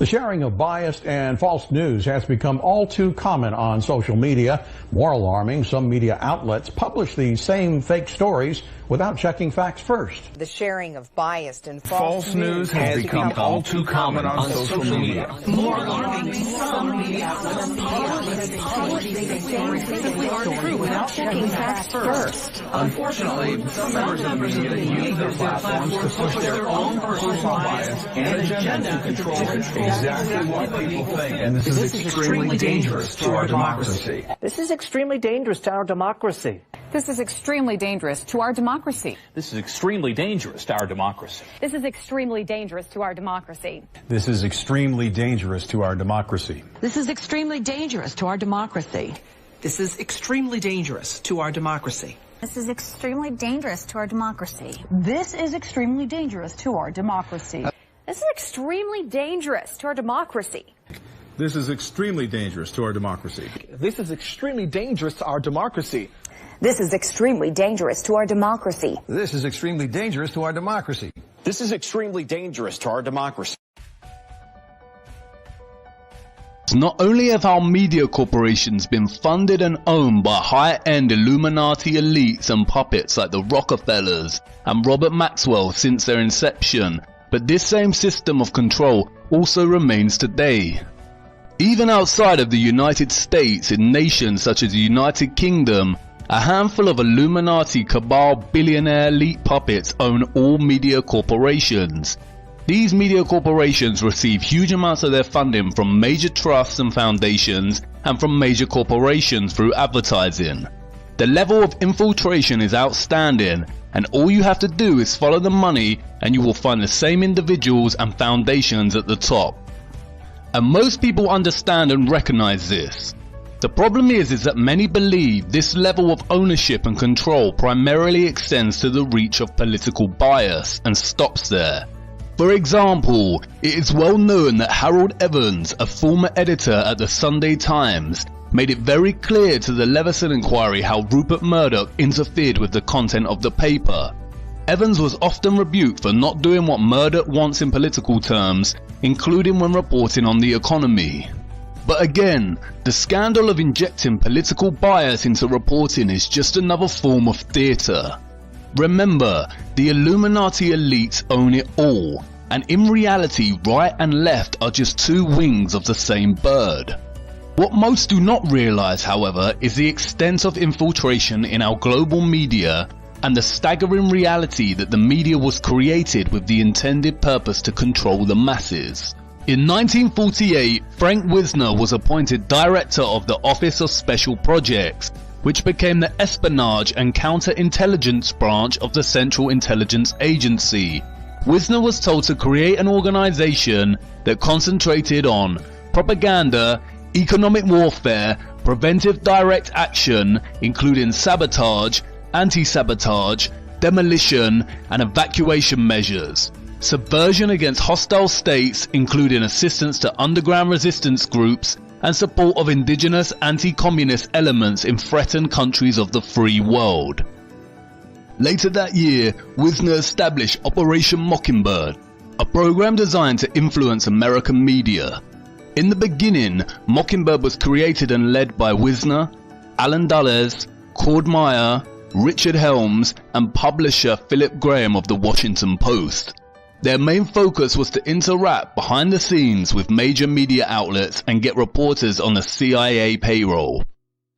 The sharing of biased and false news has become all too common on social media. More alarming, some media outlets publish these same fake stories without checking facts first. The sharing of biased and false news has become all too common on social media. More alarming, some media outlets publish these stories without checking facts first. Unfortunately, some members of the media use their platforms to push their own personal bias and agenda to control exactly what people think, and this is extremely dangerous to our democracy. This is extremely dangerous to our democracy. This is extremely dangerous to our democracy. This is extremely dangerous to our democracy. This is extremely dangerous to our democracy. This is extremely dangerous to our democracy. This is extremely dangerous to our democracy. This is extremely dangerous to our democracy. This is extremely dangerous to our democracy. This is extremely dangerous to our democracy. This is extremely dangerous to our democracy. This is extremely dangerous to our democracy. This is extremely dangerous to our democracy. This is extremely dangerous to our democracy. This is extremely dangerous to our democracy. This is extremely dangerous to our democracy. Not only have our media corporations been funded and owned by high-end Illuminati elites and puppets like the Rockefellers and Robert Maxwell since their inception, but this same system of control also remains today. Even outside of the United States, in nations such as the United Kingdom, a handful of Illuminati cabal billionaire elite puppets own all media corporations. These media corporations receive huge amounts of their funding from major trusts and foundations and from major corporations through advertising. The level of infiltration is outstanding, and all you have to do is follow the money and you will find the same individuals and foundations at the top. And most people understand and recognize this. The problem is that many believe this level of ownership and control primarily extends to the reach of political bias and stops there. For example, it is well known that Harold Evans, a former editor at the Sunday Times, made it very clear to the Leveson inquiry how Rupert Murdoch interfered with the content of the paper. Evans was often rebuked for not doing what Murdoch wants in political terms, including when reporting on the economy. But again, the scandal of injecting political bias into reporting is just another form of theatre. Remember, the Illuminati elites own it all, and in reality right and left are just two wings of the same bird. What most do not realise, however, is the extent of infiltration in our global media and the staggering reality that the media was created with the intended purpose to control the masses. In 1948, Frank Wisner was appointed director of the Office of Special Projects, which became the espionage and counterintelligence branch of the Central Intelligence Agency. Wisner was told to create an organization that concentrated on propaganda, economic warfare, preventive direct action, including sabotage, anti-sabotage, demolition, and evacuation measures, subversion against hostile states, including assistance to underground resistance groups, and support of indigenous anti-communist elements in threatened countries of the free world. Later that year, Wisner established Operation Mockingbird, a program designed to influence American media. In the beginning, Mockingbird was created and led by Wisner, Alan Dulles, Cord Meyer, Richard Helms, and publisher Philip Graham of the Washington Post. Their main focus was to interact behind the scenes with major media outlets and get reporters on the CIA payroll.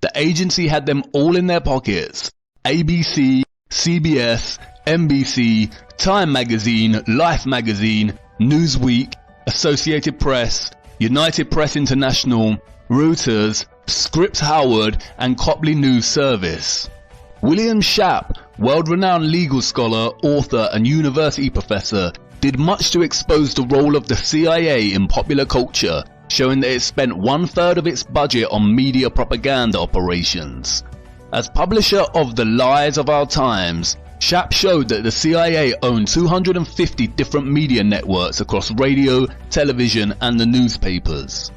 The agency had them all in their pockets: ABC, CBS, NBC, Time Magazine, Life Magazine, Newsweek, Associated Press, United Press International, Reuters, Scripps Howard, and Copley News Service. William Schaap, world-renowned legal scholar, author, and university professor, did much to expose the role of the CIA in popular culture, showing that it spent 1/3 of its budget on media propaganda operations. As publisher of The Lies of Our Times, Schaap showed that the CIA owned 250 different media networks across radio, television, and the newspapers.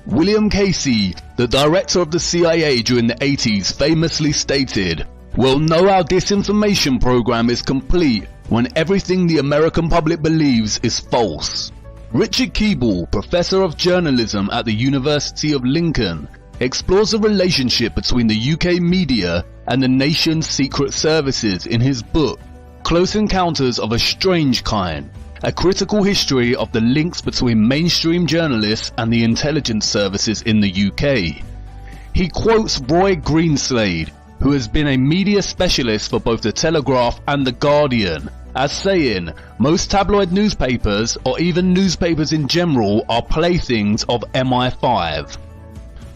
William Casey, the director of the CIA during the 80s, famously stated, "We'll know our disinformation program is complete when everything the American public believes is false." Richard Keeble, professor of journalism at the University of Lincoln, explores the relationship between the UK media and the nation's secret services in his book, Close Encounters of a Strange Kind, a critical history of the links between mainstream journalists and the intelligence services in the UK. He quotes Roy Greenslade, who has been a media specialist for both The Telegraph and The Guardian, as saying, most tabloid newspapers, or even newspapers in general, are playthings of MI5.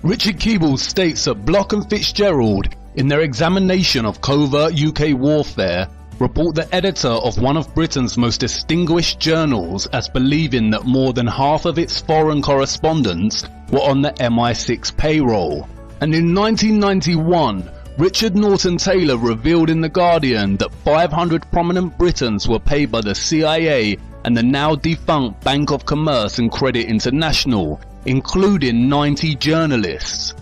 Richard Keeble states that Block and Fitzgerald, in their examination of covert UK warfare, report the editor of one of Britain's most distinguished journals as believing that more than half of its foreign correspondents were on the MI6 payroll. And in 1991, Richard Norton Taylor revealed in The Guardian that 500 prominent Britons were paid by the CIA and the now defunct Bank of Commerce and Credit International, including 90 journalists.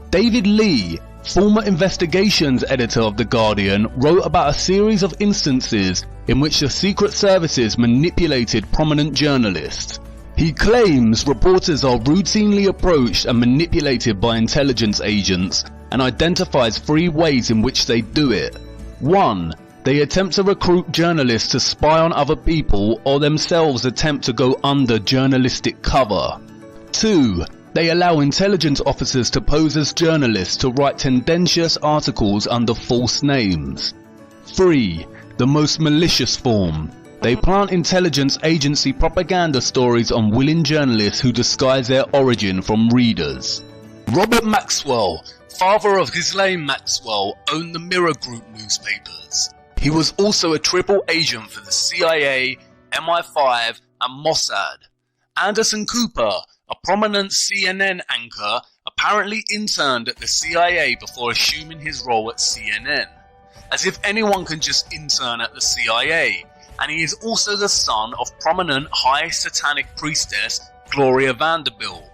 David Lee, former investigations editor of The Guardian, wrote about a series of instances in which the secret services manipulated prominent journalists. He claims reporters are routinely approached and manipulated by intelligence agents, and identifies 3 ways in which they do it. 1. They attempt to recruit journalists to spy on other people or themselves attempt to go under journalistic cover. 2. They allow intelligence officers to pose as journalists to write tendentious articles under false names. 3. The most malicious form. They plant intelligence agency propaganda stories on willing journalists who disguise their origin from readers. Robert Maxwell, father of Ghislaine Maxwell, owned the Mirror Group newspapers. He was also a triple agent for the CIA, MI5 and Mossad. Anderson Cooper, a prominent CNN anchor, apparently interned at the CIA before assuming his role at CNN. As if anyone can just intern at the CIA. And he is also the son of prominent high satanic priestess Gloria Vanderbilt.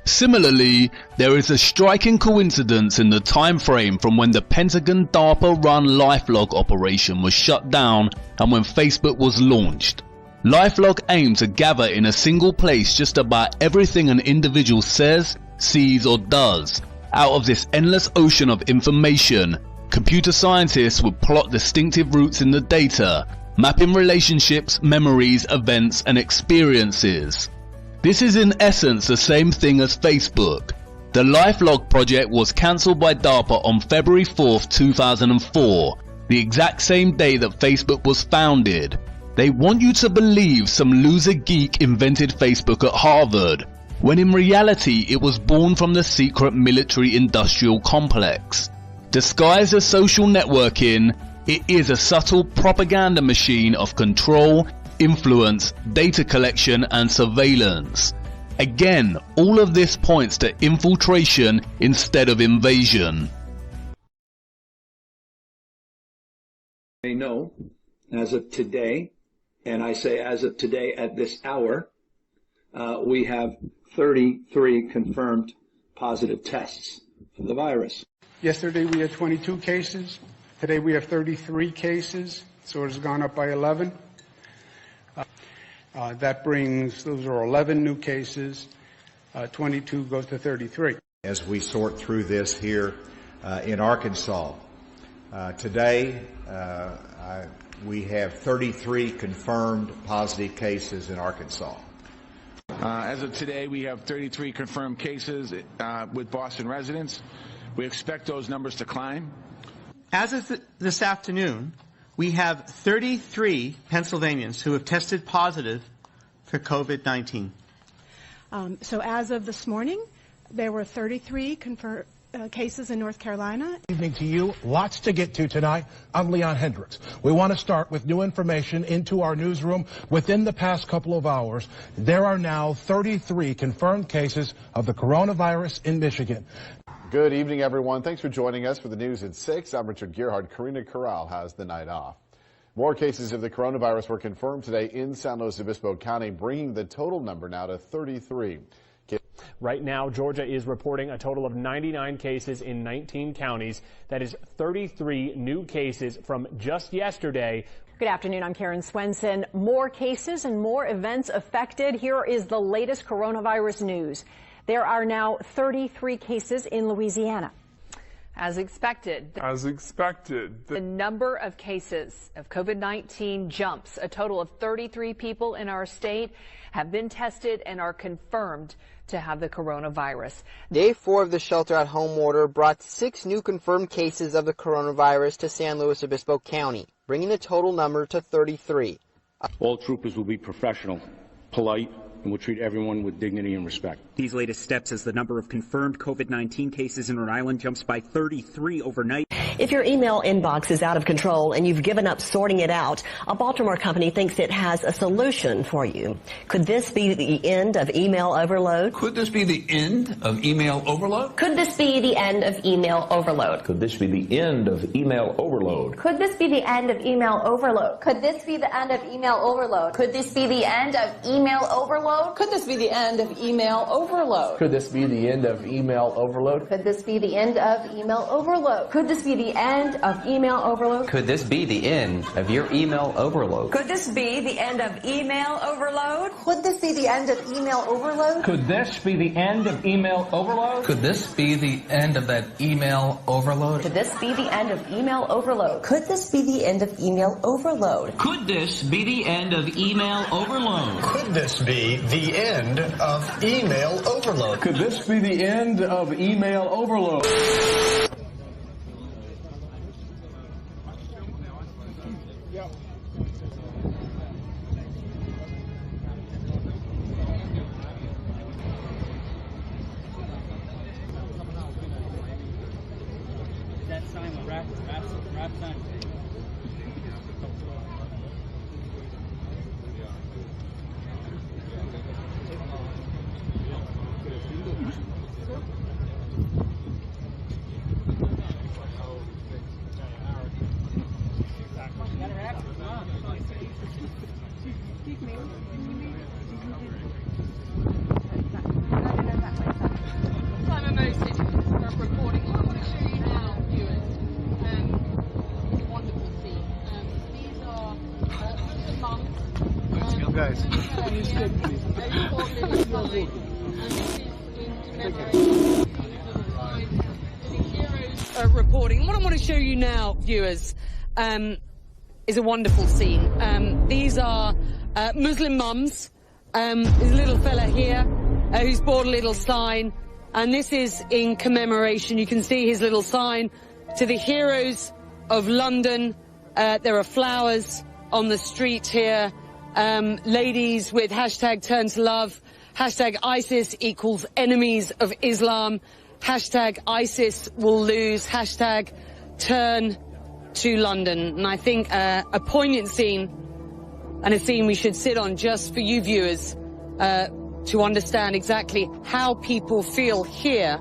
Similarly, there is a striking coincidence in the time frame from when the Pentagon DARPA-run LifeLog operation was shut down and when Facebook was launched. LifeLog aimed to gather in a single place just about everything an individual says, sees or does. Out of this endless ocean of information, computer scientists would plot distinctive routes in the data, mapping relationships, memories, events and experiences. This is in essence the same thing as Facebook. The LifeLog project was cancelled by DARPA on February 4th, 2004, the exact same day that Facebook was founded. They want you to believe some loser geek invented Facebook at Harvard, when in reality it was born from the secret military-industrial complex. Disguised as social networking, it is a subtle propaganda machine of control, influence, data collection and surveillance. Again, all of this points to infiltration instead of invasion. They know, as of today, and I say as of today at this hour, we have 33 confirmed positive tests for the virus. Yesterday we had 22 cases. Today we have 33 cases, so it has gone up by 11. That brings, those are 11 new cases. 22 goes to 33. As we sort through this here in Arkansas, today we have 33 confirmed positive cases in Arkansas. As of today, we have 33 confirmed cases with Boston residents. We expect those numbers to climb. As of this afternoon, we have 33 Pennsylvanians who have tested positive for COVID-19. So as of this morning, there were 33 cases in North Carolina. Evening to you. Lots to get to tonight. I'm Leon Hendricks. We want to start with new information into our newsroom. Within the past couple of hours, there are now 33 confirmed cases of the coronavirus in Michigan. Good evening, everyone. Thanks for joining us for the news at 6. I'm Richard Gearhart. Karina Corral has the night off. More cases of the coronavirus were confirmed today in San Luis Obispo County, bringing the total number now to 33. Right now, Georgia is reporting a total of 99 cases in 19 counties. That is 33 new cases from just yesterday. Good afternoon. I'm Karen Swenson. More cases and more events affected. Here is the latest coronavirus news. There are now 33 cases in Louisiana. As expected, the number of cases of COVID-19 jumps. A total of 33 people in our state have been tested and are confirmed to have the coronavirus. Day 4 of the shelter-at-home order brought 6 new confirmed cases of the coronavirus to San Luis Obispo County, bringing the total number to 33. All troopers will be professional, polite, and will treat everyone with dignity and respect. These latest steps as the number of confirmed COVID-19 cases in Rhode Island jumps by 33 overnight. If your email inbox is out of control and you've given up sorting it out, a Baltimore company thinks it has a solution for you. Could this be the end of email overload? Could this be the end of email overload? Could this be the end of email overload? Could this be the end of email overload? Could this be the end of email overload? Could this be the end of email overload? Could this be the end of email overload? Could this be the end of email overload? Could this be the end of email overload? Could this be the end of email overload? Could this be the end of email overload? Could this be the end of your email overload? Could this be the end of email overload? Could this be the end of email overload? Could this be the end of email overload? Could this be the end of that email overload? Could this be the end of email overload? Could this be the end of email overload? Could this be the end of email overload? Could this be the end of email overload? Could this be the end of email overload? Reporting. What I want to show you now, viewers, is a wonderful scene. These are Muslim mums. There's a little fella here who's bought a little sign, and this is in commemoration. You can see his little sign to the heroes of London. There are flowers on the street here. Ladies with hashtag turn to love, hashtag ISIS equals enemies of Islam, hashtag ISIS will lose, hashtag turn to London. And I think a poignant scene, and a scene we should sit on just for you viewers to understand exactly how people feel here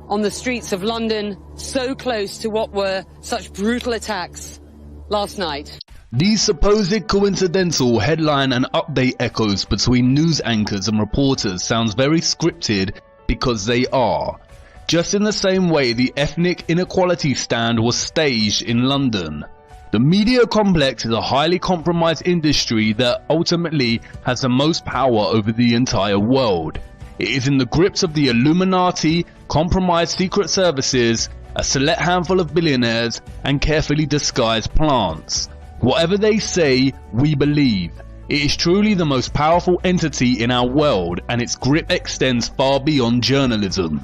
on the streets of London, so close to what were such brutal attacks last night. These supposed coincidental headline and update echoes between news anchors and reporters sounds very scripted, because they are. Just in the same way the ethnic inequality stand was staged in London. The media complex is a highly compromised industry that ultimately has the most power over the entire world. It is in the grips of the Illuminati, compromised secret services, a select handful of billionaires, and carefully disguised plants. Whatever they say, we believe. It is truly the most powerful entity in our world, and its grip extends far beyond journalism.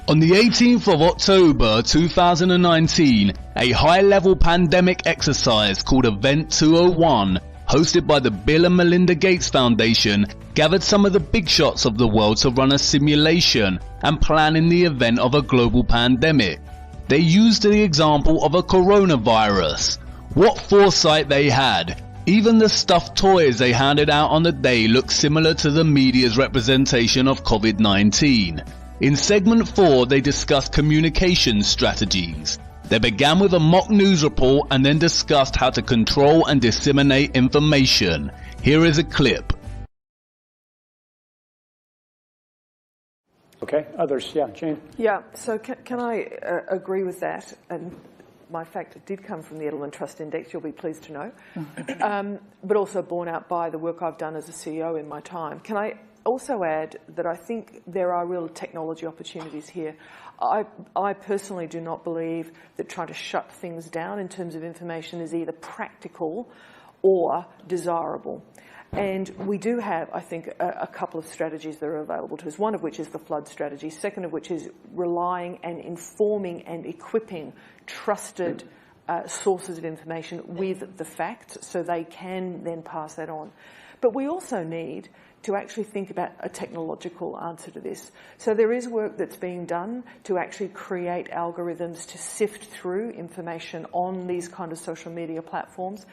On the 18th of October 2019, a high-level pandemic exercise called Event 201, hosted by the Bill and Melinda Gates Foundation, gathered some of the big shots of the world to run a simulation and plan in the event of a global pandemic. They used the example of a coronavirus. What foresight they had. Even the stuffed toys they handed out on the day looked similar to the media's representation of COVID-19. In segment 4, they discussed communication strategies. They began with a mock news report and then discussed how to control and disseminate information. Here is a clip. Okay, others, yeah, Jane. Yeah, so can I agree with that? And my fact did come from the Edelman Trust Index, you'll be pleased to know, but also borne out by the work I've done as a CEO in my time. Can I also add that I think there are real technology opportunities here. I personally do not believe that trying to shut things down in terms of information is either practical or desirable. And we do have, I think, a couple of strategies that are available to us, one of which is the flood strategy, second of which is relying and informing and equipping trusted sources of information with the facts so they can then pass that on. But we also need to actually think about a technological answer to this. So there is work that's being done to actually create algorithms to sift through information on these kind of social media platforms.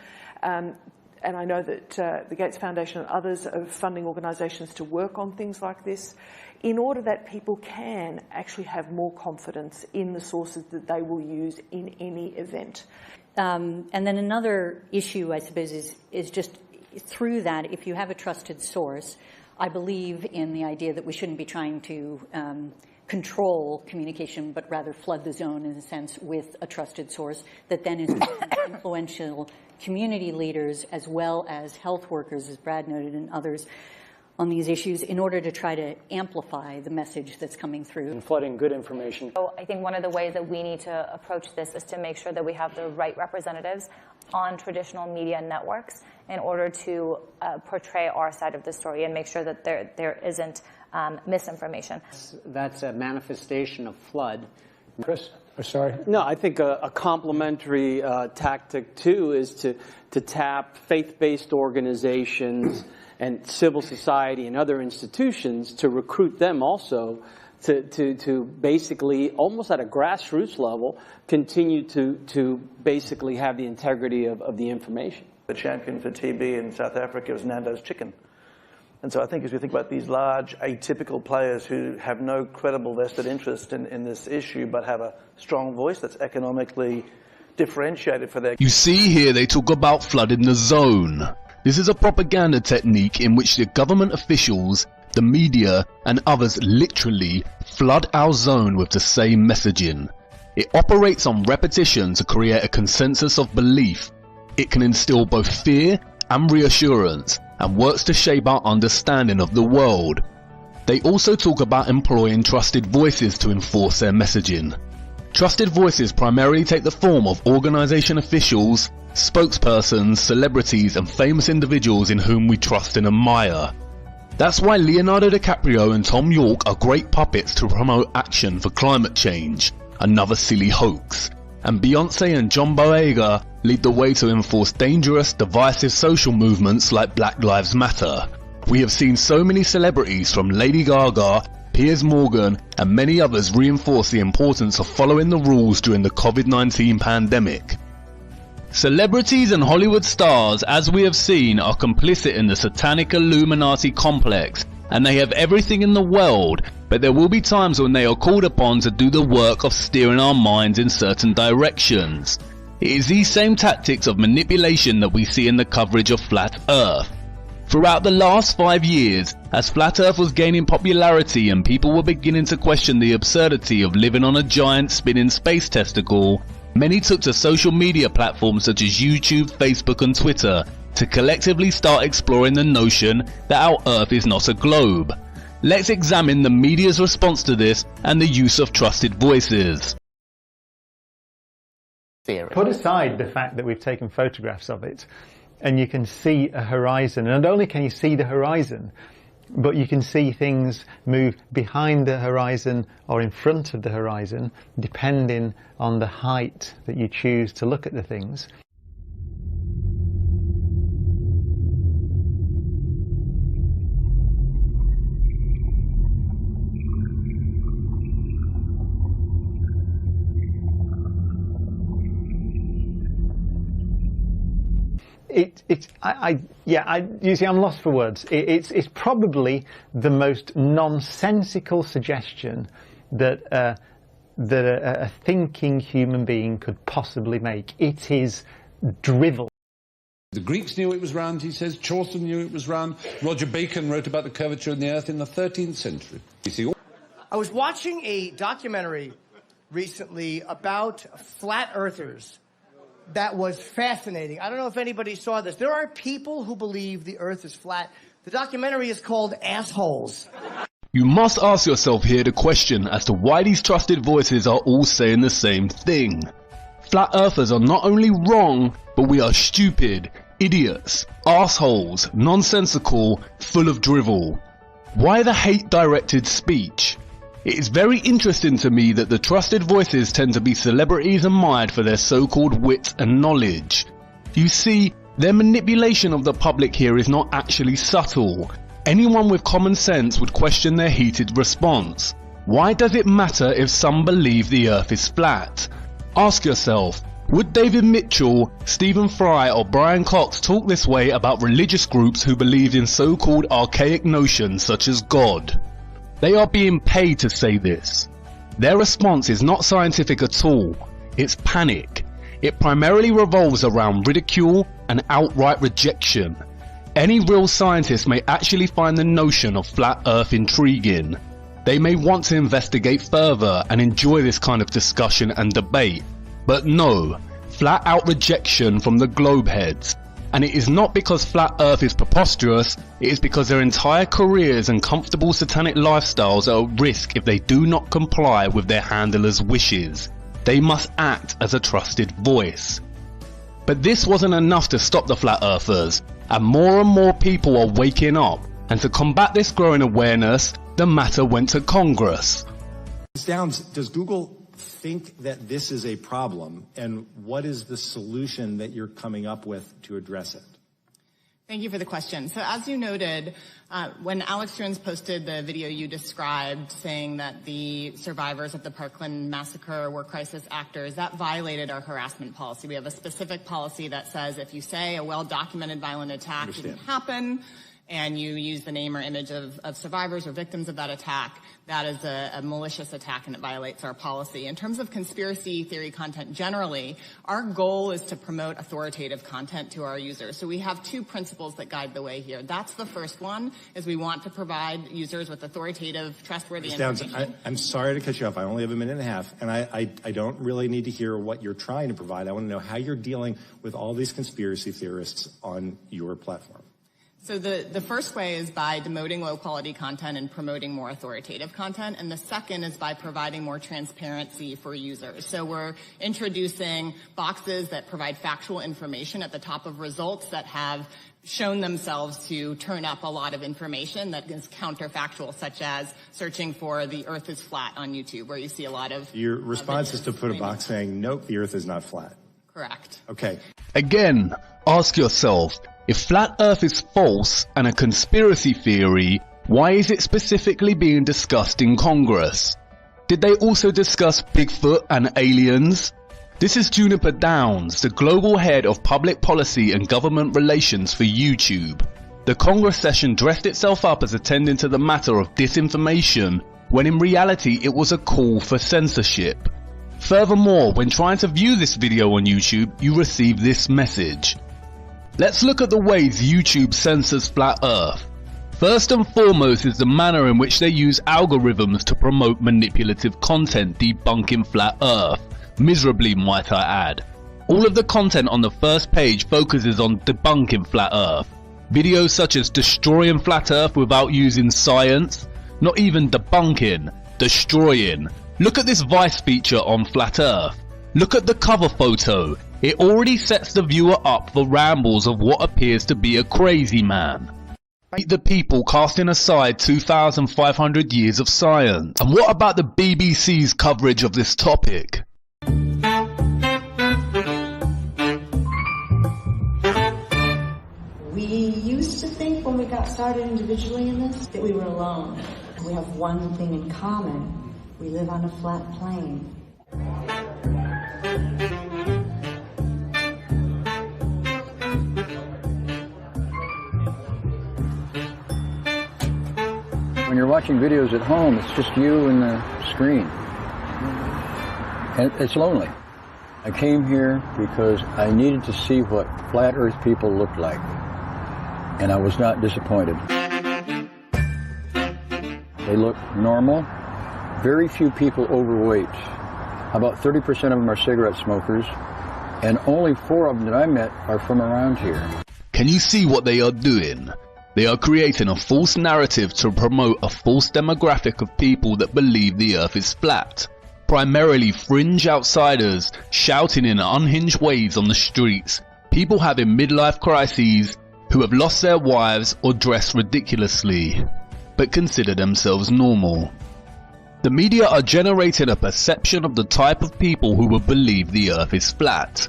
And I know that the Gates Foundation and others are funding organisations to work on things like this in order that people can actually have more confidence in the sources that they will use in any event. And then another issue, I suppose, is just through that, if you have a trusted source, I believe in the idea that we shouldn't be trying to control communication, but rather flood the zone, in a sense, with a trusted source that then is influential community leaders as well as health workers, as Brad noted, and others on these issues in order to try to amplify the message that's coming through. And flooding good information. So I think one of the ways that we need to approach this is to make sure that we have the right representatives on traditional media networks in order to portray our side of the story and make sure that there isn't misinformation. That's a manifestation of flood. Chris? Sorry. No, I think a complementary tactic, too, is to tap faith-based organizations and civil society and other institutions to recruit them also to basically, almost at a grassroots level, continue to basically have the integrity of the information. The champion for TB in South Africa was Nando's Chicken. And so I think as we think about these large atypical players who have no credible vested interest in this issue but have a strong voice that's economically differentiated for their... You see here they talk about flooding the zone. This is a propaganda technique in which the government officials, the media and others literally flood our zone with the same messaging. It operates on repetition to create a consensus of belief. It can instill both fear and reassurance and works to shape our understanding of the world. They also talk about employing trusted voices to enforce their messaging. Trusted voices primarily take the form of organization officials, spokespersons, celebrities and famous individuals in whom we trust and admire. That's why Leonardo DiCaprio and Tom York are great puppets to promote action for climate change, another silly hoax. And Beyonce and John Boyega lead the way to enforce dangerous, divisive social movements like Black Lives Matter. We have seen so many celebrities from Lady Gaga, Piers Morgan and many others reinforce the importance of following the rules during the COVID-19 pandemic. Celebrities and Hollywood stars, as we have seen, are complicit in the satanic Illuminati complex, and they have everything in the world, but there will be times when they are called upon to do the work of steering our minds in certain directions. It is these same tactics of manipulation that we see in the coverage of Flat Earth. Throughout the last 5 years, as Flat Earth was gaining popularity and people were beginning to question the absurdity of living on a giant spinning space testicle, many took to social media platforms such as YouTube, Facebook and Twitter to collectively start exploring the notion that our Earth is not a globe. Let's examine the media's response to this and the use of trusted voices. Put aside the fact that we've taken photographs of it and you can see a horizon. And not only can you see the horizon, but you can see things move behind the horizon or in front of the horizon, depending on the height that you choose to look at the things. You see, I'm lost for words. It's probably the most nonsensical suggestion that a thinking human being could possibly make. It is drivel. The Greeks knew it was round, he says. Chaucer knew it was round. Roger Bacon wrote about the curvature of the Earth in the 13th century. You see, I was watching a documentary recently about flat earthers that was fascinating. I don't know if anybody saw this. There are people who believe the earth is flat. The documentary is called Assholes. You must ask yourself here the question as to why these trusted voices are all saying the same thing. Flat earthers are not only wrong, but we are stupid, idiots, assholes, nonsensical, full of drivel. Why the hate-directed speech? It is very interesting to me that the trusted voices tend to be celebrities admired for their so-called wit and knowledge. You see, their manipulation of the public here is not actually subtle. Anyone with common sense would question their heated response. Why does it matter if some believe the earth is flat? Ask yourself, would David Mitchell, Stephen Fry or Brian Cox talk this way about religious groups who believe in so-called archaic notions such as God? They are being paid to say this. Their response is not scientific at all. It's panic. It primarily revolves around ridicule and outright rejection. Any real scientist may actually find the notion of flat earth intriguing. They may want to investigate further and enjoy this kind of discussion and debate. But no, flat out rejection from the globe heads. And it is not because flat earth is preposterous, it is because their entire careers and comfortable satanic lifestyles are at risk if they do not comply with their handlers' wishes. They must act as a trusted voice. But this wasn't enough to stop the flat earthers, and more people are waking up, and to combat this growing awareness, the matter went to Congress. Ms. Downs, does Google think that this is a problem, and what is the solution that you're coming up with to address it? Thank you for the question. So as you noted, when Alex Jones posted the video you described saying that the survivors of the Parkland massacre were crisis actors, that violated our harassment policy. We have a specific policy that says if you say a well-documented violent attack didn't happen and you use the name or image of survivors or victims of that attack, that is a malicious attack and it violates our policy. In terms of conspiracy theory content generally, our goal is to promote authoritative content to our users. So we have two principles that guide the way here. That's the first one, is we want to provide users with authoritative, trustworthy information. I'm sorry to cut you off. I only have a minute and a half, and I don't really need to hear what you're trying to provide. I want to know how you're dealing with all these conspiracy theorists on your platform. So the first way is by demoting low-quality content and promoting more authoritative content, and the second is by providing more transparency for users. So we're introducing boxes that provide factual information at the top of results that have shown themselves to turn up a lot of information that is counterfactual, such as searching for the earth is flat on YouTube, where you see a lot of... Your response is to put a box saying, nope, the earth is not flat. Correct. Okay. Again, ask yourself, if flat earth is false and a conspiracy theory, why is it specifically being discussed in Congress? Did they also discuss Bigfoot and aliens? This is Juniper Downs, the global head of public policy and government relations for YouTube. The Congress session dressed itself up as attending to the matter of disinformation, when in reality it was a call for censorship. Furthermore, when trying to view this video on YouTube, you receive this message. Let's look at the ways YouTube censors flat earth. First and foremost is the manner in which they use algorithms to promote manipulative content debunking flat earth. Miserably, might I add. All of the content on the first page focuses on debunking flat earth. Videos such as destroying flat earth without using science, not even debunking, destroying. Look at this Vice feature on flat earth. Look at the cover photo. It already sets the viewer up for rambles of what appears to be a crazy man. The people casting aside 2,500 years of science. And what about the BBC's coverage of this topic? We used to think when we got started individually in this that we were alone. We have one thing in common. We live on a flat plane. When you're watching videos at home, it's just you and the screen. And it's lonely. I came here because I needed to see what flat earth people looked like. And I was not disappointed. They look normal. Very few people overweight. About 30% of them are cigarette smokers, and only 4 of them that I met are from around here. Can you see what they are doing? They are creating a false narrative to promote a false demographic of people that believe the earth is flat. Primarily fringe outsiders shouting in unhinged ways on the streets, people having midlife crises, who have lost their wives or dress ridiculously, but consider themselves normal. The media are generating a perception of the type of people who will believe the earth is flat,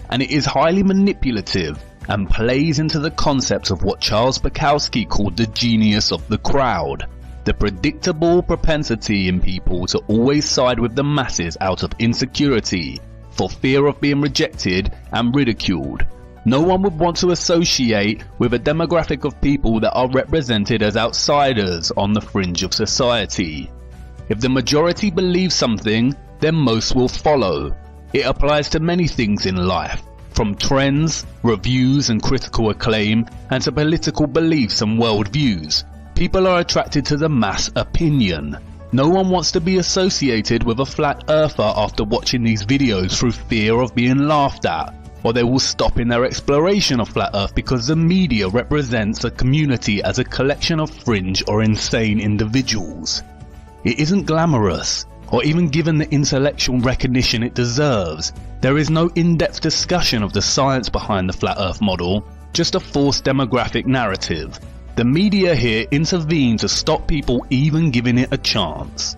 and it is highly manipulative and plays into the concept of what Charles Bukowski called the genius of the crowd, the predictable propensity in people to always side with the masses out of insecurity, for fear of being rejected and ridiculed. No one would want to associate with a demographic of people that are represented as outsiders on the fringe of society. If the majority believe something, then most will follow. It applies to many things in life, from trends, reviews and critical acclaim, and to political beliefs and worldviews. People are attracted to the mass opinion. No one wants to be associated with a flat earther after watching these videos through fear of being laughed at, or they will stop in their exploration of flat earth because the media represents a community as a collection of fringe or insane individuals. It isn't glamorous, or even given the intellectual recognition it deserves. There is no in-depth discussion of the science behind the flat earth model, just a forced demographic narrative. The media here intervene to stop people even giving it a chance.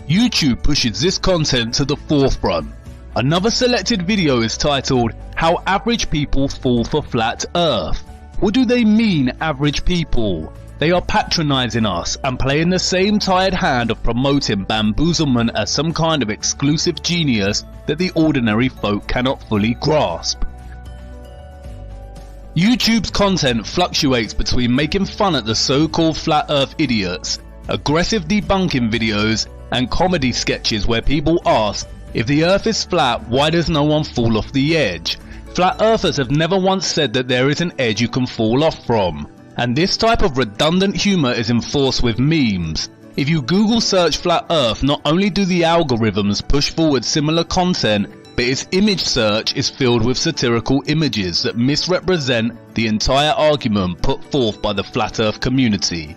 YouTube pushes this content to the forefront. Another selected video is titled, "How Average People Fall for Flat Earth." What do they mean, average people? They are patronizing us and playing the same tired hand of promoting bamboozlement as some kind of exclusive genius that the ordinary folk cannot fully grasp. YouTube's content fluctuates between making fun at the so-called flat earth idiots, aggressive debunking videos, and comedy sketches where people ask, if the earth is flat, why does no one fall off the edge? Flat earthers have never once said that there is an edge you can fall off from. And this type of redundant humour is enforced with memes. If you Google search flat earth, not only do the algorithms push forward similar content, but its image search is filled with satirical images that misrepresent the entire argument put forth by the flat earth community.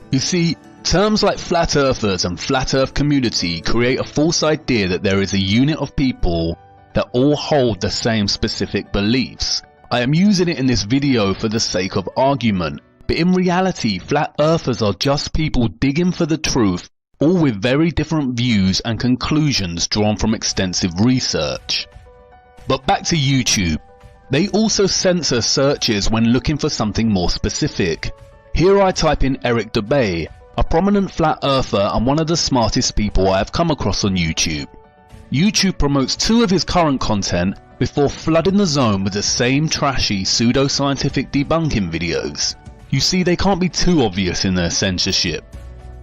You see, terms like flat earthers and flat earth community create a false idea that there is a unit of people that all hold the same specific beliefs. I am using it in this video for the sake of argument, but in reality flat earthers are just people digging for the truth, all with very different views and conclusions drawn from extensive research. But back to YouTube. They also censor searches when looking for something more specific. Here I type in Eric Dubay, a prominent flat earther and one of the smartest people I have come across on YouTube. YouTube promotes 2 of his current content before flooding the zone with the same trashy pseudo-scientific debunking videos. You see, they can't be too obvious in their censorship.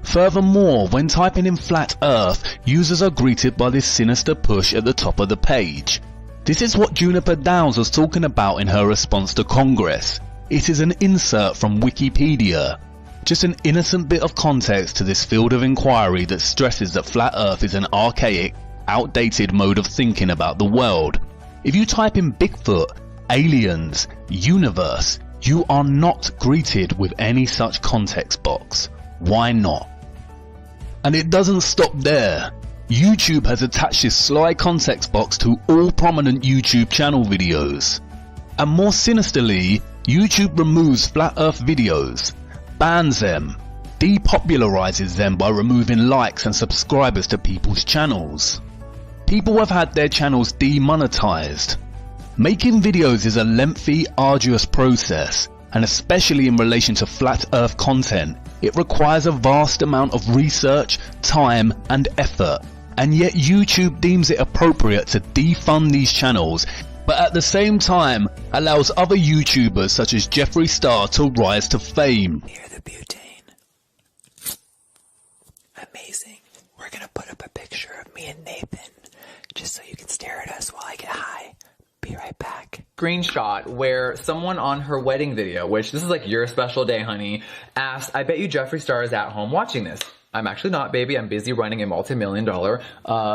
Furthermore, when typing in flat earth, users are greeted by this sinister push at the top of the page. This is what Juniper Downs was talking about in her response to Congress. It is an insert from Wikipedia. Just an innocent bit of context to this field of inquiry that stresses that flat earth is an archaic, outdated mode of thinking about the world. If you type in Bigfoot, aliens, universe, you are not greeted with any such context box. Why not? And it doesn't stop there. YouTube has attached this sly context box to all prominent YouTube channel videos. And more sinisterly, YouTube removes flat earth videos, bans them, depopularizes them by removing likes and subscribers to people's channels. People have had their channels demonetized. Making videos is a lengthy, arduous process, and especially in relation to flat earth content, it requires a vast amount of research, time and effort, and yet YouTube deems it appropriate to defund these channels, but at the same time allows other YouTubers such as Jeffree Star to rise to fame. Near the butane. Amazing. We're gonna put up a picture of me and Nathan, just so you can stare at us while I get high. Be right back. Screenshot where someone on her wedding video, which this is like your special day, honey, asked, I bet you Jeffree Star is at home watching this. I'm actually not, baby. I'm busy running a multi-million-dollar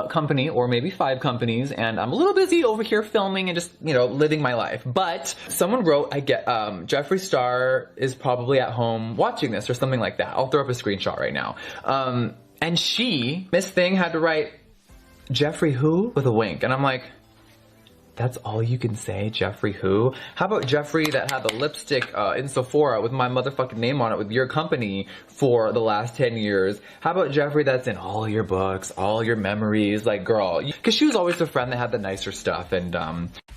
company, or maybe 5 companies, and I'm a little busy over here filming and just, you know, living my life. But someone wrote, Jeffree Star is probably at home watching this or something like that. I'll throw up a screenshot right now. And Miss Thing, had to write, Jeffree who? With a wink. And I'm like, that's all you can say, Jeffree who? How about Jeffree that had the lipstick in Sephora with my motherfucking name on it with your company for the last 10 years? How about Jeffree that's in all your books, all your memories? Like, girl, because she was always the friend that had the nicer stuff. And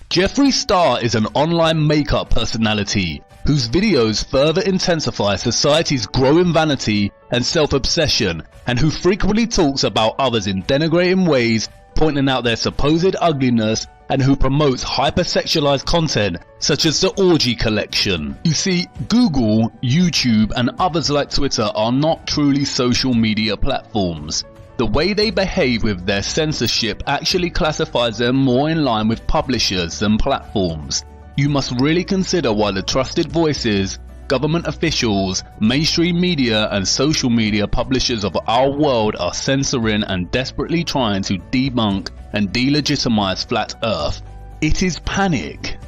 Jeffree Star is an online makeup personality whose videos further intensify society's growing vanity and self-obsession, and who frequently talks about others in denigrating ways, pointing out their supposed ugliness, and who promotes hypersexualized content such as the Orgy Collection. You see, Google, YouTube, and others like Twitter are not truly social media platforms. The way they behave with their censorship actually classifies them more in line with publishers than platforms. You must really consider why the trusted voices, government officials, mainstream media, and social media publishers of our world are censoring and desperately trying to debunk and delegitimize Flat Earth. It is panic.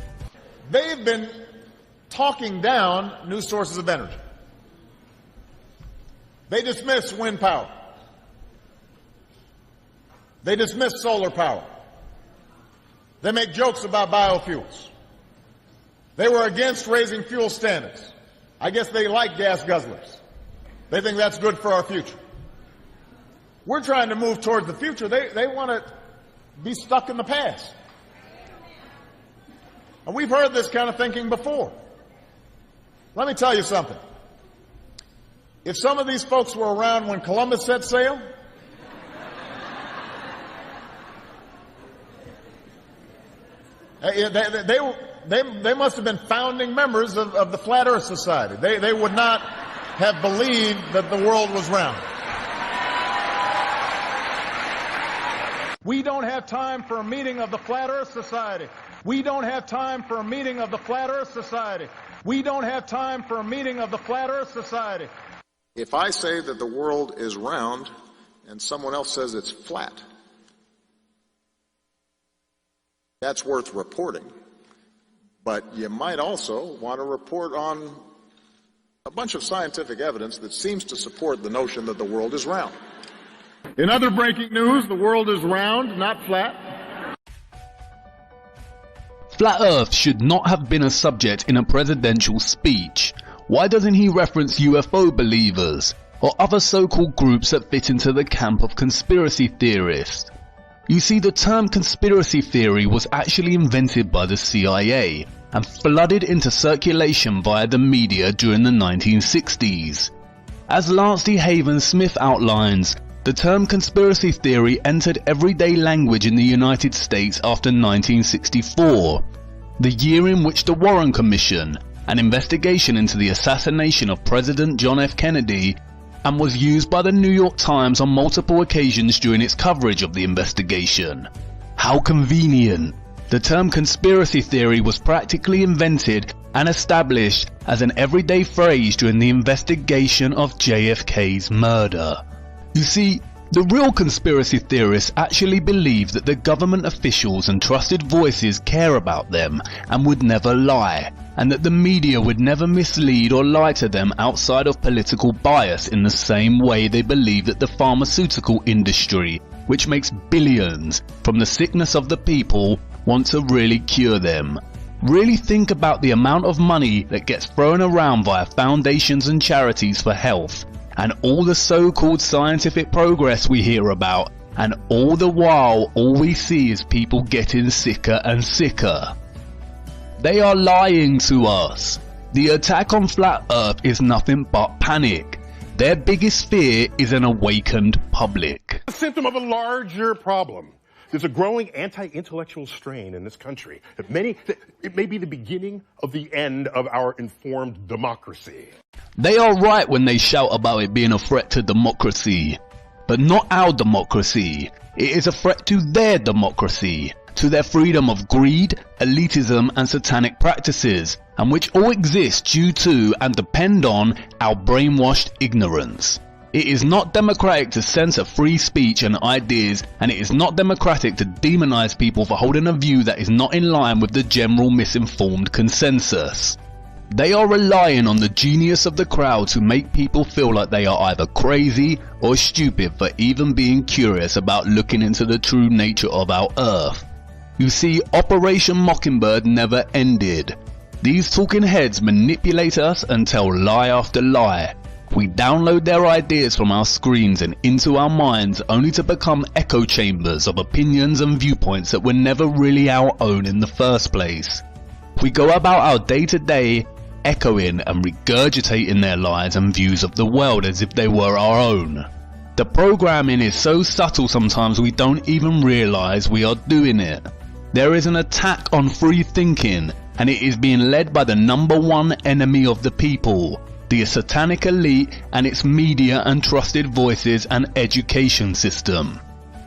They've been talking down new sources of energy. They dismiss wind power. They dismiss solar power. They make jokes about biofuels. They were against raising fuel standards. I guess they like gas guzzlers. They think that's good for our future. We're trying to move towards the future. They want to be stuck in the past. And we've heard this kind of thinking before. Let me tell you something. If some of these folks were around when Columbus set sail, they must have been founding members of the Flat Earth Society. They would not have believed that the world was round. We don't have time for a meeting of the Flat Earth Society. We don't have time for a meeting of the Flat Earth Society. We don't have time for a meeting of the Flat Earth Society. If I say that the world is round and someone else says it's flat, that's worth reporting. But you might also want to report on a bunch of scientific evidence that seems to support the notion that the world is round. In other breaking news, the world is round, not flat. Flat Earth should not have been a subject in a presidential speech. Why doesn't he reference UFO believers or other so-called groups that fit into the camp of conspiracy theorists? You see, the term conspiracy theory was actually invented by the CIA and flooded into circulation via the media during the 1960s. As Lance D. Haven Smith outlines, the term conspiracy theory entered everyday language in the United States after 1964, the year in which the Warren Commission, an investigation into the assassination of President John F. Kennedy, and was used by the New York Times on multiple occasions during its coverage of the investigation. How convenient! The term conspiracy theory was practically invented and established as an everyday phrase during the investigation of JFK's murder. You see, the real conspiracy theorists actually believe that the government officials and trusted voices care about them and would never lie, and that the media would never mislead or lie to them outside of political bias in the same way they believe that the pharmaceutical industry, which makes billions from the sickness of the people, want to really cure them. Really think about the amount of money that gets thrown around via foundations and charities for health, and all the so-called scientific progress we hear about, and all the while all we see is people getting sicker and sicker. They are lying to us. The attack on Flat Earth is nothing but panic. Their biggest fear is an awakened public. A symptom of a larger problem. There's a growing anti-intellectual strain in this country. It may be the beginning of the end of our informed democracy. They are right when they shout about it being a threat to democracy. But not our democracy. It is a threat to their democracy, to their freedom of greed, elitism and satanic practices, and which all exist due to and depend on our brainwashed ignorance. It is not democratic to censor free speech and ideas, and it is not democratic to demonize people for holding a view that is not in line with the general misinformed consensus. They are relying on the genius of the crowd to make people feel like they are either crazy or stupid for even being curious about looking into the true nature of our Earth. You see, Operation Mockingbird never ended. These talking heads manipulate us and tell lie after lie. We download their ideas from our screens and into our minds only to become echo chambers of opinions and viewpoints that were never really our own in the first place. We go about our day-to-day echoing and regurgitating their lies and views of the world as if they were our own. The programming is so subtle sometimes we don't even realize we are doing it. There is an attack on free thinking, and it is being led by the #1 enemy of the people, the satanic elite and its media and trusted voices and education system.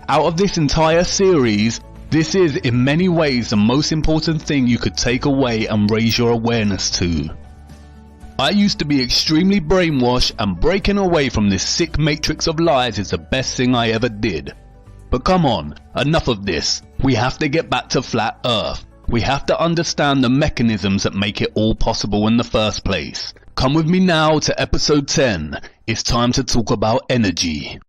Out of this entire series, this is in many ways the most important thing you could take away and raise your awareness to. I used to be extremely brainwashed, and breaking away from this sick matrix of lies is the best thing I ever did. But come on, enough of this. We have to get back to flat Earth. We have to understand the mechanisms that make it all possible in the first place. Come with me now to episode 10. It's time to talk about energy.